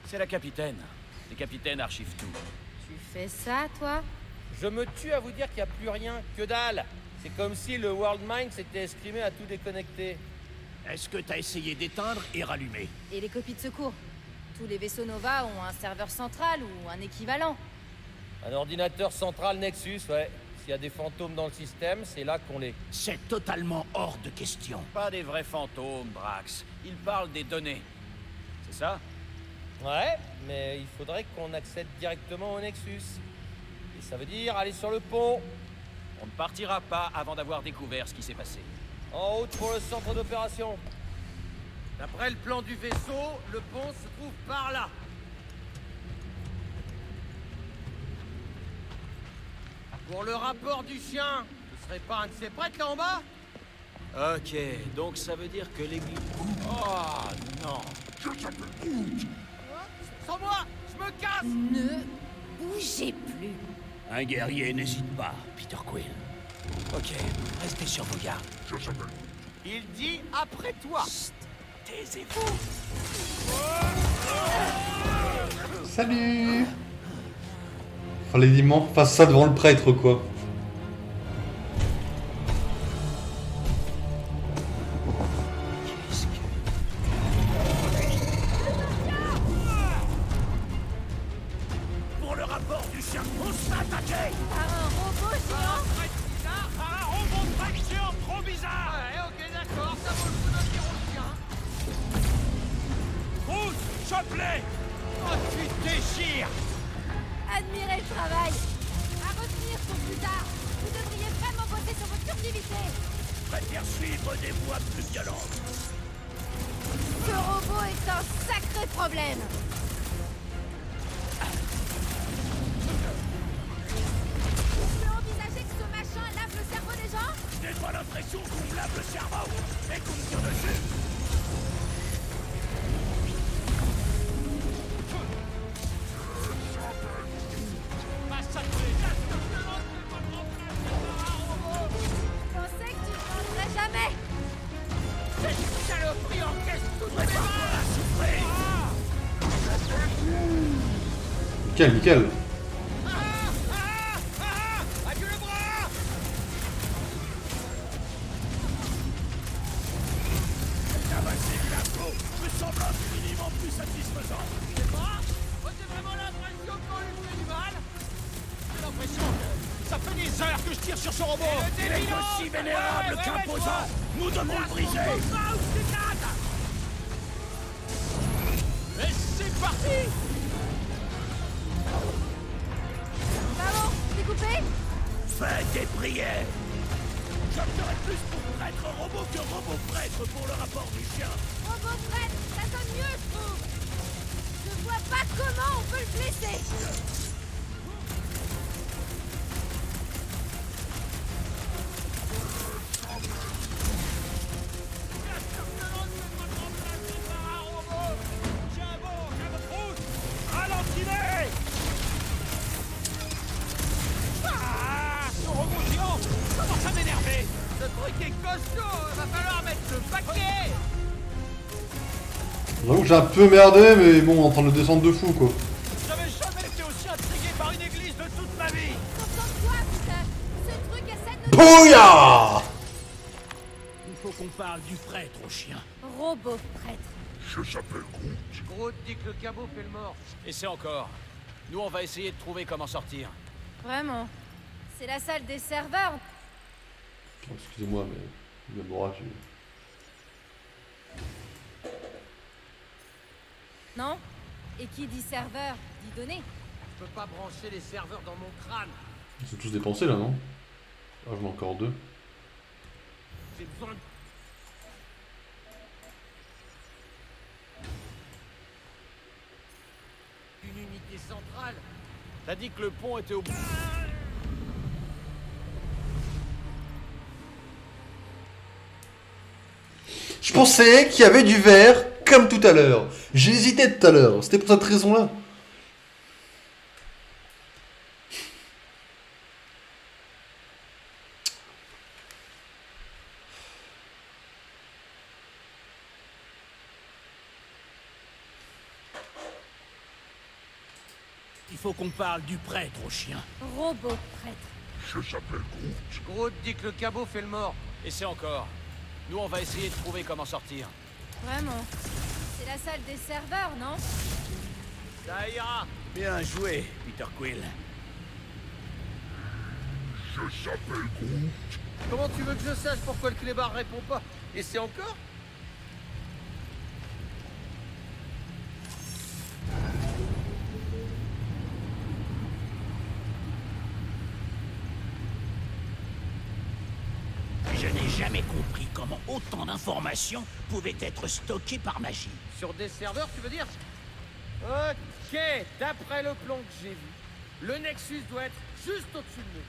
C'est la capitaine. Les capitaines archivent tout.
Tu fais ça, toi?
Je me tue à vous dire qu'il n'y a plus rien, que dalle. C'est comme si le World Mind s'était escrimé à tout déconnecter.
Est-ce que t'as essayé d'éteindre et rallumer?
Et les copies de secours? Tous les vaisseaux Nova ont un serveur central ou un équivalent.
Un ordinateur central Nexus, ouais. S'il y a des fantômes dans le système, c'est là qu'on les...
C'est totalement hors de question.
Pas des vrais fantômes, Brax. Ils parlent des données. C'est ça?
Ouais, mais il faudrait qu'on accède directement au Nexus. Et ça veut dire aller sur le pont.
On ne partira pas avant d'avoir découvert ce qui s'est passé.
En route pour le centre d'opération. D'après le plan du vaisseau, le pont se trouve par là. Pour le rapport du chien, ce serait pas un de ces prêtres là en bas?
Ok, donc ça veut dire que l'église... Oh non!
Sans moi, je me casse!
Ne bougez plus.
Un guerrier n'hésite pas, Peter Quill. Ok, restez sur vos gardes.
Il dit après toi.
Taisez-vous.
Salut. Fallait vraiment faire ça devant le prêtre, quoi.
Pour le rapport du chien, on s'attaquait.
Par un robot géant.
Un robot de traction trop bizarre.
Ouais, ok, d'accord, ça vaut le coup d'un tir au chien.
Pousse, chope-les.
Oh, tu te déchires.
Admirez le travail. À retenir pour plus tard. Vous devriez vraiment bosser sur votre furtivité.
Préfère suivre des voies plus violentes.
Ce robot est un sacré problème. On peut envisager que ce machin lave le cerveau des gens?
Je n'ai pas l'impression qu'on me lave le cerveau et qu'on me tire dessus.
Je pensais que tu ne rentrerais jamais.
Cette saloperie encaisse toutes mes
Nickel, nickel.
Adieu le bras.
Tabasser de la peau me semble infiniment plus satisfaisant.
Les bras. Oh, j'ai vraiment l'impression qu'on lui fait du mal. J'ai l'impression que ça fait des heures que je tire sur ce robot.
Il est aussi vénérable qu'imposant. Nous devons le briser.
Et c'est parti.
Maman, découpé?
Faites des prières. J'opterais plus pour prêtre robot que robot prêtre pour le rapport du chien.
Robot prêtre, ça sonne mieux, je trouve. Je vois pas comment on peut le blesser.
Ralentez-les.
Ah, ce robot géant commence à m'énerver. Ce truc est costaud. Va falloir mettre le paquet.
J'avoue que j'ai un peu merdé, mais bon, en train de le descendre de fou, quoi.
J'avais jamais été aussi intrigué par une église de toute ma vie.
Concentre-toi, putain. Ce truc essaie de nous...
Bouya!
Il faut qu'on parle du prêtre au chien.
Robot prêtre.
Groot dit que le cabot fait le mort.
Et c'est encore. Nous, on va essayer de trouver comment sortir.
Vraiment. C'est la salle des serveurs.
Oh, excusez-moi, mais... Gamora, tu...
Non? Et qui dit serveur, dit données.
Je peux pas brancher les serveurs dans mon crâne.
Ils sont tous dépensés, là, non? Ah, j'en ai encore 2.
J'ai besoin de... une unité centrale.
T'as dit que le pont était au bout.
Je pensais qu'il y avait du verre, comme tout à l'heure. J'ai hésité tout à l'heure, c'était pour cette raison-là.
Il faut qu'on parle du prêtre au chien.
Robot prêtre.
Groot dit que le cabot fait le mort.
Et c'est encore. Nous, on va essayer de trouver comment sortir.
Vraiment. C'est la salle des serveurs, non?
Ça ira.
Bien joué, Peter Quill.
Comment tu veux que je sache pourquoi le clébard répond pas? Et c'est encore?
Je n'ai jamais compris comment autant d'informations pouvaient être stockées par magie.
Sur des serveurs, tu veux dire? Ok, d'après le plan que j'ai vu, le Nexus doit être juste au-dessus de nous.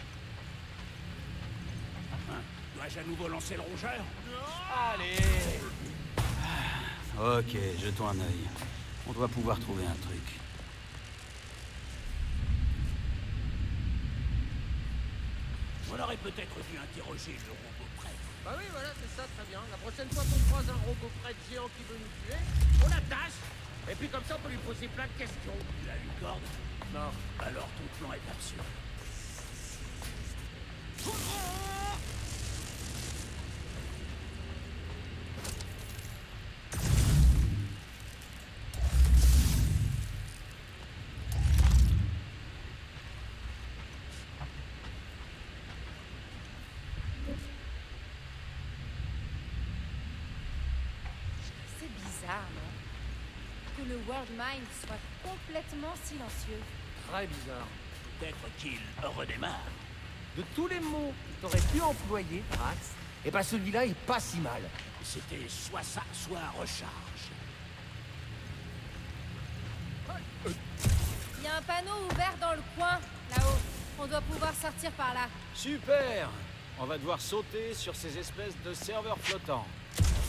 Hein, dois-je à nouveau lancer le rongeur?
Allez. Ok, jetons un œil. On doit pouvoir trouver un truc.
On aurait peut-être dû interroger le robot prêtre.
Bah oui, voilà, c'est ça, très bien. La prochaine fois qu'on croise un robot prêtre géant qui veut nous tuer, on l'attache. Et puis comme ça, on peut lui poser plein de questions.
Tu as une corde?
Non.
Alors ton plan est absurde.
C'est bizarre, non? Que le World Mind soit complètement silencieux.
Très bizarre.
Peut-être qu'il redémarre.
De tous les mots que t'aurais pu employer, Drax, et ben celui-là est pas si mal.
C'était soit ça, soit recharge.
Il y a un panneau ouvert dans le coin, là-haut. On doit pouvoir sortir par là.
Super! On va devoir sauter sur ces espèces de serveurs flottants.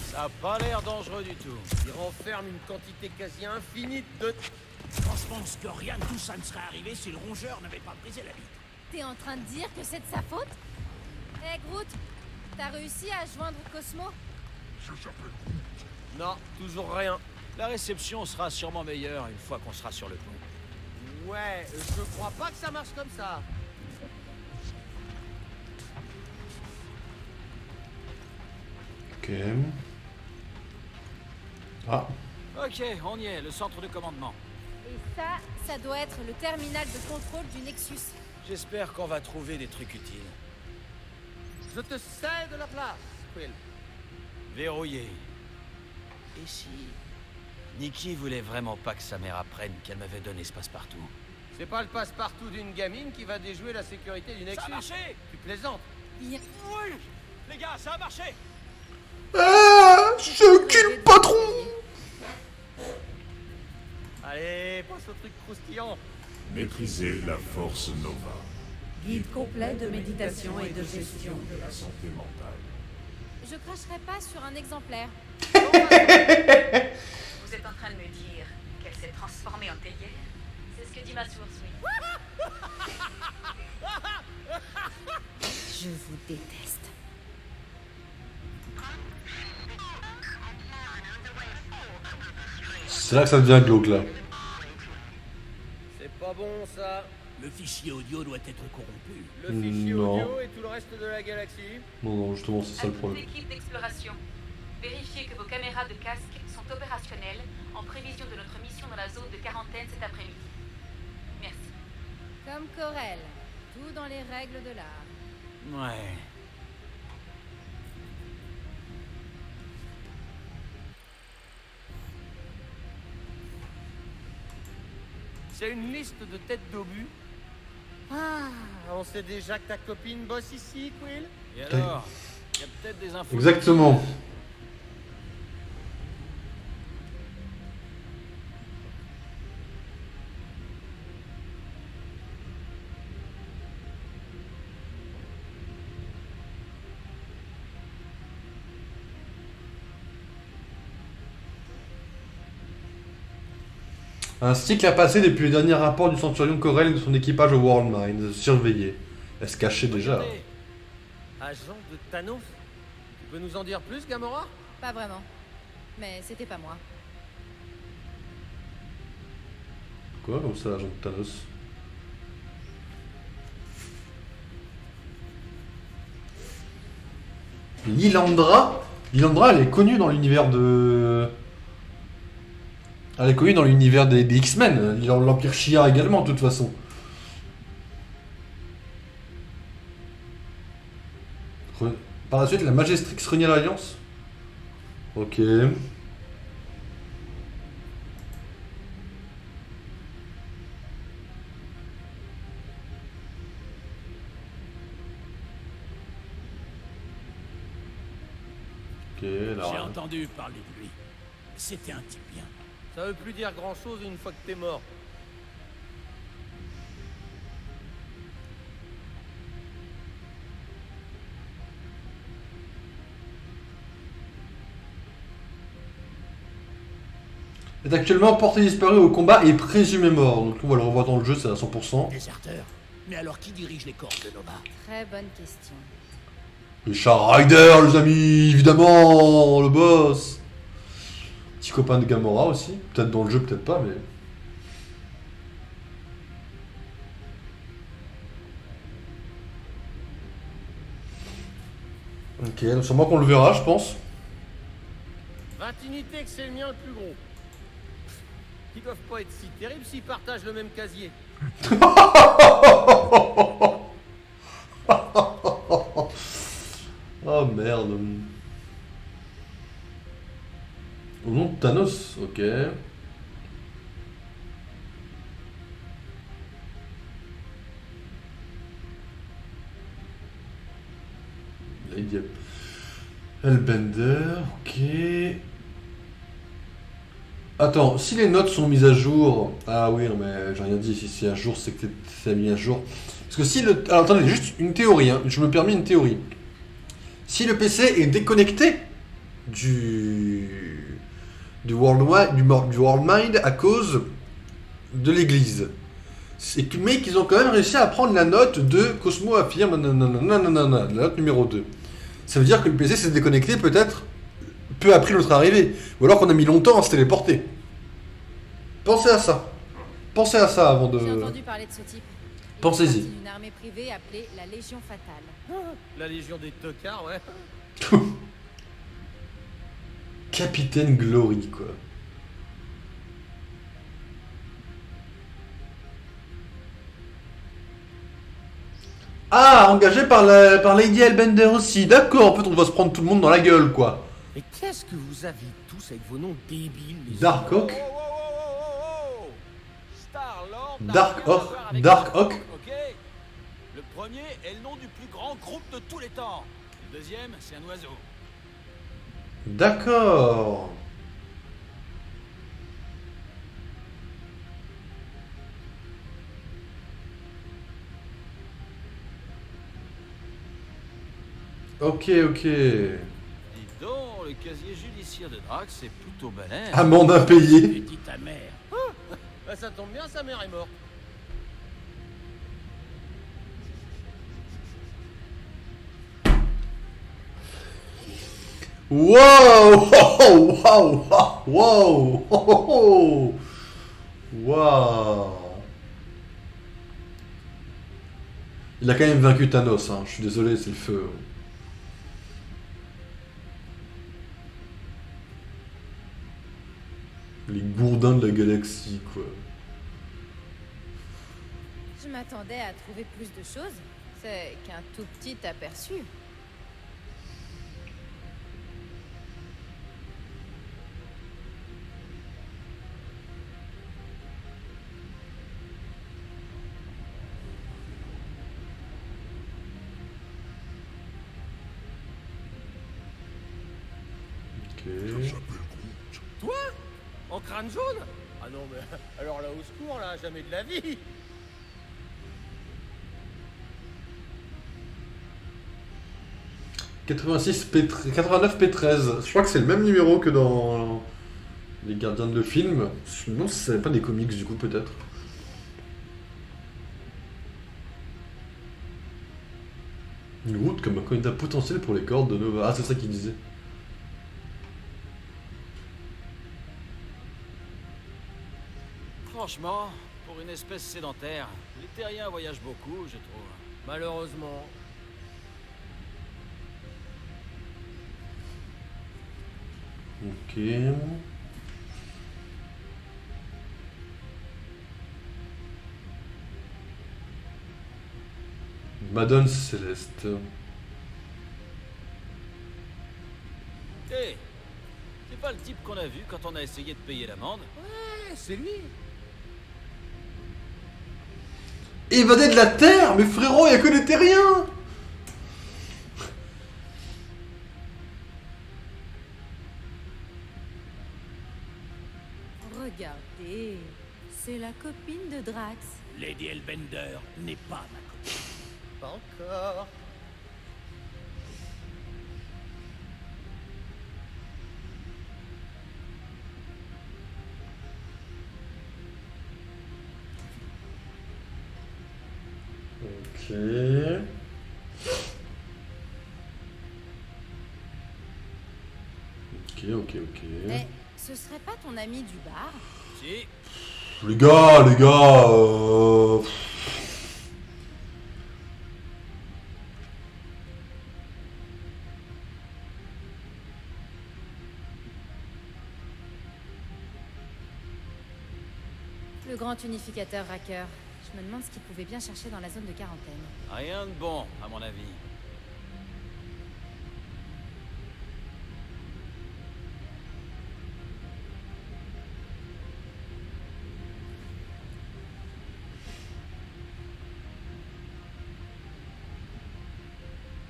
Ça a pas l'air dangereux du tout.
Il renferme une quantité quasi infinie de...
Je pense que rien de tout ça ne serait arrivé si le rongeur n'avait pas brisé la vitre.
T'es en train de dire que c'est de sa faute? Hé, Groot, t'as réussi à joindre Cosmo?
Non, toujours rien.
La réception sera sûrement meilleure une fois qu'on sera sur le pont.
Ouais, je crois pas que ça marche comme ça.
Ok. Ah.
Ok, on y est, le centre de commandement.
Et ça doit être le terminal de contrôle du Nexus.
J'espère qu'on va trouver des trucs utiles.
Je te cède la place, Quill.
Verrouillé. Et si... Nikki voulait vraiment pas que sa mère apprenne qu'elle m'avait donné ce passe-partout.
C'est pas le passe-partout d'une gamine qui va déjouer la sécurité du Nexus.
Ça a marché!
Tu plaisantes.
Bien.
Oui! Les gars, ça a marché!
Ah, je kill patron.
Allez, passe au truc croustillant.
Maîtriser la force Nova,
Guide complet de méditation et de gestion.
de la santé mentale.
Je cracherai pas sur un exemplaire.
Vous êtes en train de me dire qu'elle s'est transformée en théière? C'est ce que dit ma source, oui.
Je vous déteste.
C'est là que ça devient glauque là.
C'est pas bon, ça.
Le fichier audio doit être corrompu.
Le fichier
Non.
audio et tout le reste de la galaxie.
Non, non, justement, c'est ça
À
le
toute
problème.
l'équipe d'exploration, vérifiez que vos caméras de casque sont opérationnelles en prévision de notre mission dans la zone de quarantaine cet après-midi. Merci.
Comme Corel. Tout dans les règles de l'art.
Ouais.
C'est une liste de têtes d'obus. Ah, on sait déjà que ta copine bosse ici, Quill.
Et alors? Il y a peut-être des infos...
Exactement. Un cycle a passé depuis le dernier rapport du Centurion Corel et de son équipage au World Mind. Surveillé. Elle se cachait déjà.
Regardez,
Agent de Thanos. Tu peux nous en dire plus, Gamora?
Pas vraiment. Mais c'était pas moi.
Quoi comme ça, agent de Thanos? Lilandra? Lilandra, elle est connue dans l'univers de... Elle est connue dans l'univers des X-Men. L'Empire Shi'ar également, de toute façon. Par la suite, la Majestrix renie à l'Alliance. Ok. Ok, là.
J'ai entendu parler de lui. C'était un type bien.
Ça veut plus dire grand-chose une fois que t'es mort.
Est actuellement porté disparu au combat et présumé mort. Donc on va le revoir dans le jeu, c'est à 100%.
Déserteur. Mais alors, qui dirige les corps de Nova?
Très bonne question.
Les Char Rider, les amis, évidemment, le boss. Petit copain de Gamora aussi. Peut-être dans le jeu, peut-être pas, mais... Ok, donc sûrement qu'on le verra, je pense.
20 unités que c'est le mien le plus gros. Ils doivent pas être si terribles s'ils partagent le même casier.
Oh merde. Au nom de Thanos, ok. Lady Hellbender, ok. Attends, si les notes sont mises à jour... Ah oui, non mais j'ai rien dit, si c'est à jour, c'est que c'est mis à jour. Parce que si le... Alors attendez, juste une théorie, hein. Je me permets une théorie. Si le PC est déconnecté du World Mind à cause de l'église, mais qu'ils ont quand même réussi à prendre la note de Cosmo affirme, nanana, la note numéro 2. Ça veut dire que le PC s'est déconnecté peut-être peu après notre arrivée, ou alors qu'on a mis longtemps à se téléporter. Pensez à ça. Pensez à ça avant de...
J'ai entendu parler de ce type. Il
Pensez-y.
fait partie d'une armée privée appelée la Légion Fatale.
La légion des tocards, ouais.
Capitaine Glory, quoi. Ah, engagé par Lady Hellbender aussi. D'accord, en fait, on va se prendre tout le monde dans la gueule, quoi.
Et qu'est-ce que vous avez tous avec vos noms débiles, les
Dark Hawk.
Star-Lord.
Dark Hawk.
Ok. Le premier est le nom du plus grand groupe de tous les temps. Le deuxième, c'est un oiseau.
D'accord. Ok, ok.
Dis donc, le casier judiciaire de Drax est plutôt balèze.
Amende impayée.
Et dis ta mère. Bah, ça tombe bien, sa mère est morte.
Wow! Wow! Wow! Wow! Wow! Il a quand même vaincu Thanos, hein. Je suis désolé, c'est le feu. Les gourdins de la galaxie, quoi.
Je m'attendais à trouver plus de choses. C'est qu'un tout petit aperçu.
Ok.
Toi? En crâne jaune? Ah non, mais alors là, au secours, là, jamais de la vie.
« 89 P13. Je crois que c'est le même numéro que dans Les Gardiens de le film. Sinon, c'est pas des comics, du coup, peut-être. Une route comme un candidat potentiel pour les cordes de Nova. Ah, c'est ça qu'il disait.
Franchement, pour une espèce sédentaire, les terriens voyagent beaucoup, je trouve.
Malheureusement.
Ok. Madone Céleste.
Hé, c'est pas le type qu'on a vu quand on a essayé de payer l'amende?
Ouais, c'est lui.
Évadé de la Terre? Mais frérot, y a que les terriens!
Regardez, c'est la copine de Drax.
Lady Hellbender n'est pas ma copine. Pas encore.
Ok. Ok.
Mais ce serait pas ton ami du bar?
Si,
Les gars,
Le grand unificateur Racker. Je me demande ce qu'il pouvait bien chercher dans la zone de quarantaine.
rien de bon, à mon avis.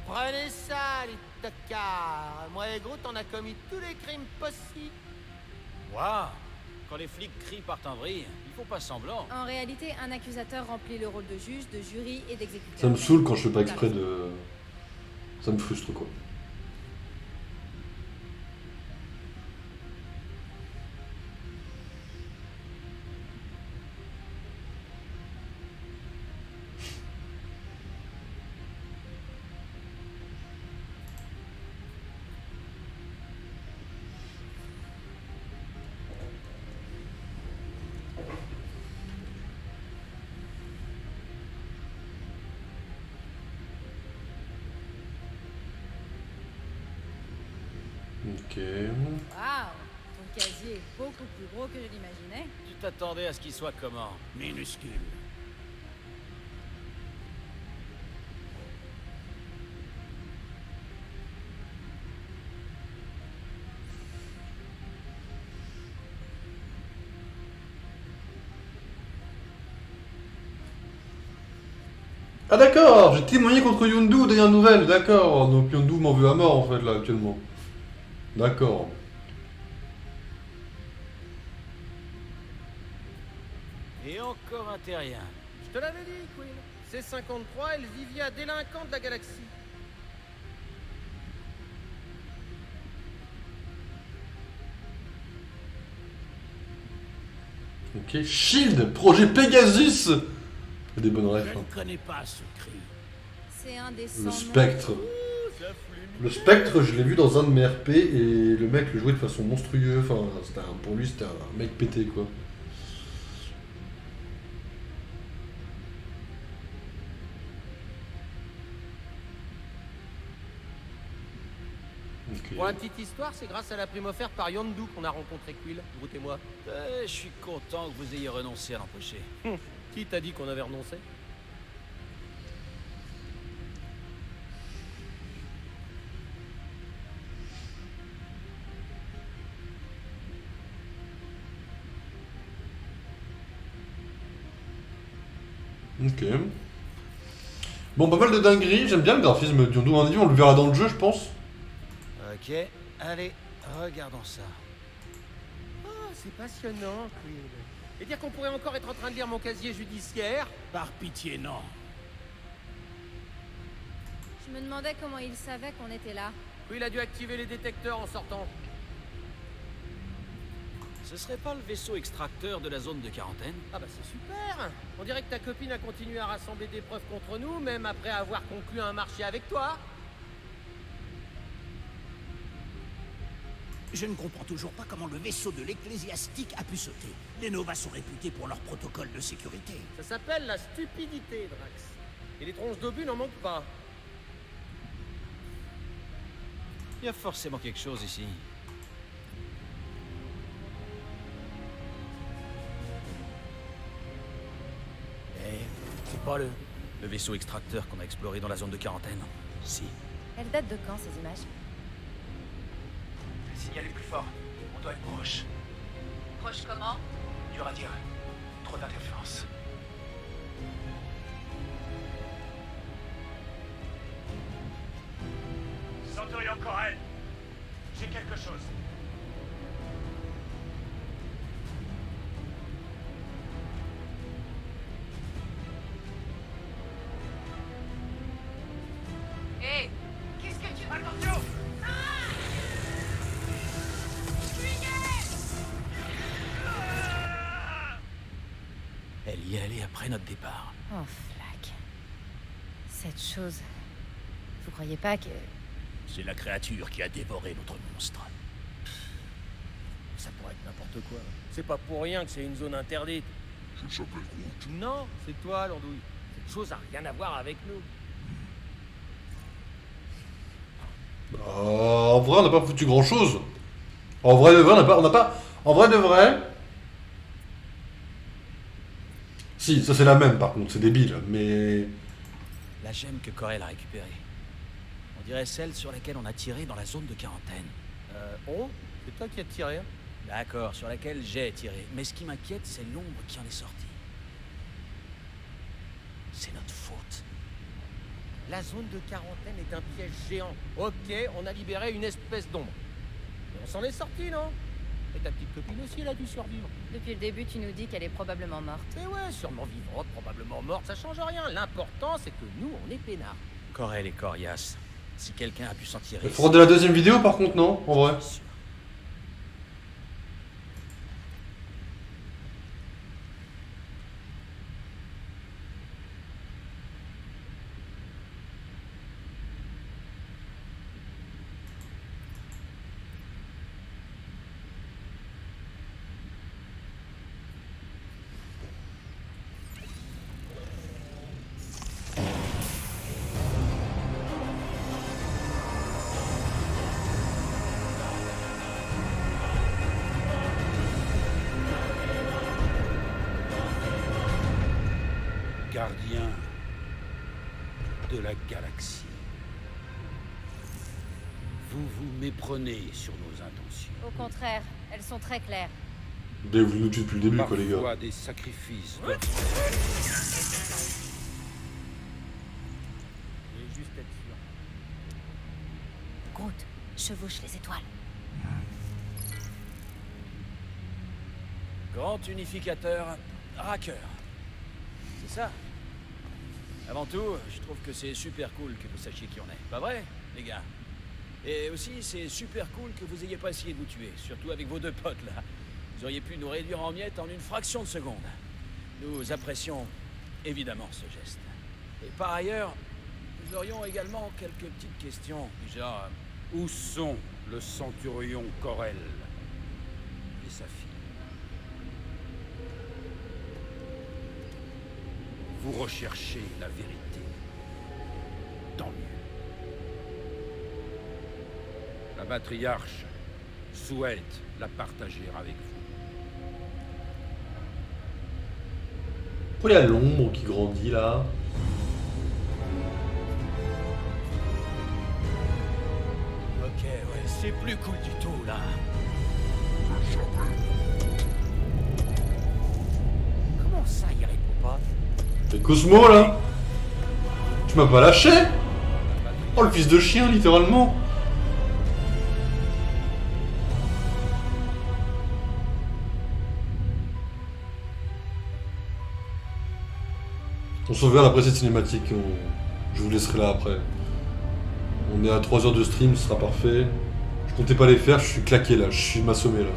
Prenez ça, les tocards. Moi et Groot, on a commis tous les crimes possibles.
Waouh! Quand les flics crient partent en vrille, ils font pas semblant.
En réalité, un accusateur remplit le rôle de juge, de jury et d'exécuteur.
ça me saoule quand je fais pas exprès de... Ça me frustre quoi. Ok.
Waouh! Ton casier est beaucoup plus gros que je l'imaginais.
Tu t'attendais à ce qu'il soit comment?
Minuscule.
Ah d'accord, j'ai témoigné contre Yondu dernière nouvelle, d'accord. Donc Yondu m'en veut à mort en fait là actuellement. D'accord.
Et encore un terrien.
Je te l'avais dit, Quill. C-53 est le Vivia délinquant de la galaxie.
Ok, Shield, projet Pegasus. Il y a des bonnes
Je
rêves.
ne connais pas ce cri.
C'est un des
Le
100 noms.
spectre. Le spectre, je l'ai vu dans un de mes RP et le mec le jouait de façon monstrueuse. Enfin, pour lui, c'était un mec pété quoi. Ok.
Pour la petite histoire, c'est grâce à la prime offerte par Yondu qu'on a rencontré Quill, Groot et moi.
Je suis content que vous ayez renoncé à l'empêcher.
Qui t'a dit qu'on avait renoncé?
Ok. Bon, pas mal de dingueries, j'aime bien le graphisme de Yondu. On le verra dans le jeu, je pense.
Ok, allez, regardons ça.
Oh, c'est passionnant, Quill. Et dire qu'on pourrait encore être en train de lire mon casier judiciaire?
Par pitié, non.
Je me demandais comment il savait qu'on était là.
Quill a dû activer les détecteurs en sortant.
Ce serait pas le vaisseau extracteur de la zone de quarantaine?
Ah bah c'est super. On dirait que ta copine a continué à rassembler des preuves contre nous, même après avoir conclu un marché avec toi.
Je ne comprends toujours pas comment le vaisseau de l'ecclésiastique a pu sauter. Les Nova sont réputés pour leur protocole de sécurité.
Ça s'appelle la stupidité, Drax. Et les tronches d'obus n'en manquent pas.
Il y a forcément quelque chose ici.
C'est pas le...
Le vaisseau extracteur qu'on a exploré dans la zone de quarantaine. Si.
Elle date de quand, ces images?
Le signal est plus fort. On doit être proche.
Proche comment?
Dur à dire. Trop d'interférences. Centurion Corel. J'ai quelque chose.
Hé, qu'est-ce que tu...
Attention!
Elle y est allée après notre départ.
Oh, flac. Cette chose... Vous croyez pas que...
C'est la créature qui a dévoré notre monstre. Ça pourrait être n'importe quoi. C'est pas pour rien que c'est une zone interdite.
Je s'appelle Groot.
Non, c'est toi, l'andouille. Cette chose a rien à voir avec nous.
En vrai, on n'a pas foutu grand chose. En vrai de vrai, on n'a pas. En vrai de vrai. Si, ça c'est la même par contre, c'est débile, mais.
La gemme que Corel a récupérée. On dirait celle sur laquelle on a tiré dans la zone de quarantaine.
C'est toi qui as tiré, hein?
D'accord, sur laquelle j'ai tiré. Mais ce qui m'inquiète, c'est l'ombre qui en est sortie. C'est notre faute.
La zone de quarantaine est un piège géant. Ok, on a libéré une espèce d'ombre. Mais on s'en est sorti, non? Et ta petite copine aussi, elle a dû survivre.
Depuis le début, tu nous dis qu'elle est probablement morte.
Mais ouais, sûrement vivante, probablement morte, ça change rien. L'important, c'est que nous, on est peinards.
Corel est coriace. Si quelqu'un a pu s'en tirer...
Il faut regarder la deuxième vidéo par contre, non? En vrai.
Gardien de la galaxie. Vous vous méprenez sur nos intentions.
Au contraire, elles sont très claires.
Vous voulez nous tuer depuis le début, quoi, les gars.
Parfois, des sacrifices doivent...
Je vais juste être sûr.
Groot, chevauche les étoiles.
Grand unificateur, Racker. C'est ça. Avant tout, je trouve que c'est super cool que vous sachiez qui on est. Pas vrai, les gars? Et aussi, c'est super cool que vous ayez pas essayé de vous tuer, surtout avec vos deux potes, là. Vous auriez pu nous réduire en miettes en une fraction de seconde. Nous apprécions évidemment ce geste. Et par ailleurs, nous aurions également quelques petites questions, du genre...
Où sont le centurion Corel et sa fille? Vous recherchez la vérité. Tant mieux. La matriarche souhaite la partager avec vous.
Pourquoi il y a l'ombre qui grandit là?
Ok, ouais, c'est plus cool du tout, là.
Comment ça, il répond pas?
C'est Cosmo là? Tu m'as pas lâché? Oh le fils de chien littéralement. On sauvegarde après cette cinématique, je vous laisserai là après. On est à 3 heures de stream, ce sera parfait. Je comptais pas les faire, je suis claqué là, je suis m'assommé là.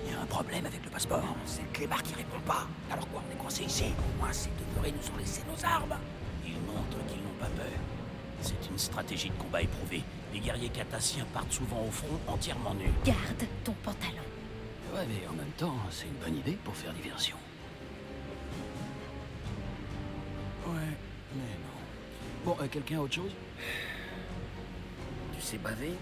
Il y a un problème avec le passeport. C'est le clébard qui répond pas. Alors quoi, on est coincé ici? Au moins, ces demeurés nous ont laissé nos armes.
Ils montrent qu'ils n'ont pas peur. C'est une stratégie de combat éprouvée. Les guerriers catassiens partent souvent au front entièrement nus.
Garde ton pantalon.
Ouais, mais en même temps, c'est une bonne idée pour faire diversion. Ouais, mais non. Bon, quelqu'un a autre chose?
Tu sais baver?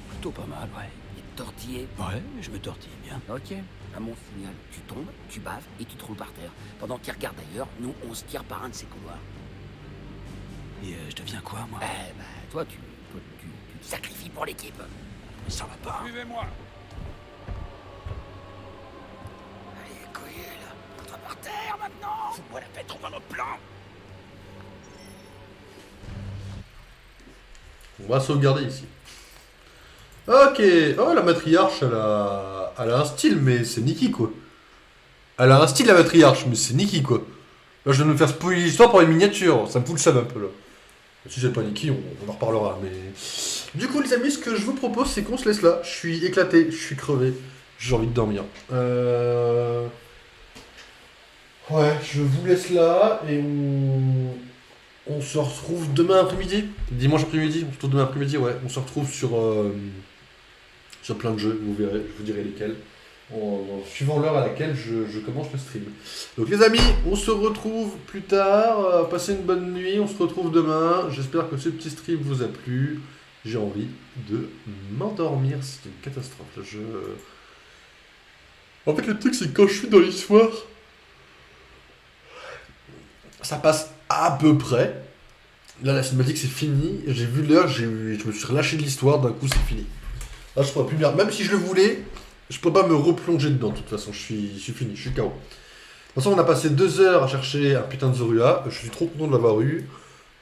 Plutôt pas mal, ouais.
Et tortiller?
Ouais, je me tortille bien.
Ok. À mon signal, tu tombes, tu baves et tu te roules par terre. Pendant qu'il regarde ailleurs, nous, on se tire par un de ces couloirs.
Et je deviens quoi, moi?
Eh ben, toi, tu te sacrifies pour l'équipe.
Mais ça va pas.
Suivez-moi.
Allez, couillé, là. On va par terre, maintenant. Fous-moi la paix, trouve un autre plan.
On va sauvegarder ici. Ok, oh la matriarche, elle a un style, mais c'est Nikki quoi. Elle a un style la matriarche, mais c'est Nikki quoi. Là je viens de me faire spoiler l'histoire par une miniature, ça me fout le seum un peu là. Si j'ai pas Nikki, on en reparlera, mais... Du coup, les amis, ce que je vous propose, c'est qu'on se laisse là. Je suis éclaté, je suis crevé, j'ai envie de dormir. Ouais, je vous laisse là et on se retrouve demain après-midi. Dimanche après-midi, on se retrouve demain après-midi, ouais. On se retrouve sur plein de jeux, vous verrez, je vous dirai lesquels. Suivant l'heure à laquelle je commence le stream. Donc les amis, on se retrouve plus tard. Passez une bonne nuit, on se retrouve demain. J'espère que ce petit stream vous a plu. J'ai envie de m'endormir, c'est une catastrophe. En fait, le truc, c'est que quand je suis dans l'histoire, ça passe à peu près. Là, la cinématique, c'est fini. J'ai vu l'heure, je me suis relâché de l'histoire, d'un coup, c'est fini. Là, je pourrais plus bien. Même si je le voulais, je peux pas me replonger dedans. De toute façon, je suis fini, je suis KO. De toute façon, on a passé 2 heures à chercher un putain de Zorua. Je suis trop content de l'avoir eu.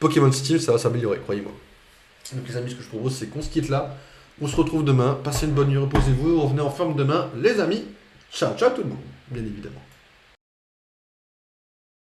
Pokémon Steel, ça va s'améliorer, croyez-moi. Donc les amis, ce que je propose, c'est qu'on se quitte là. On se retrouve demain. Passez une bonne nuit, reposez-vous. Revenez en forme demain, les amis. Ciao, ciao tout le monde, bien évidemment.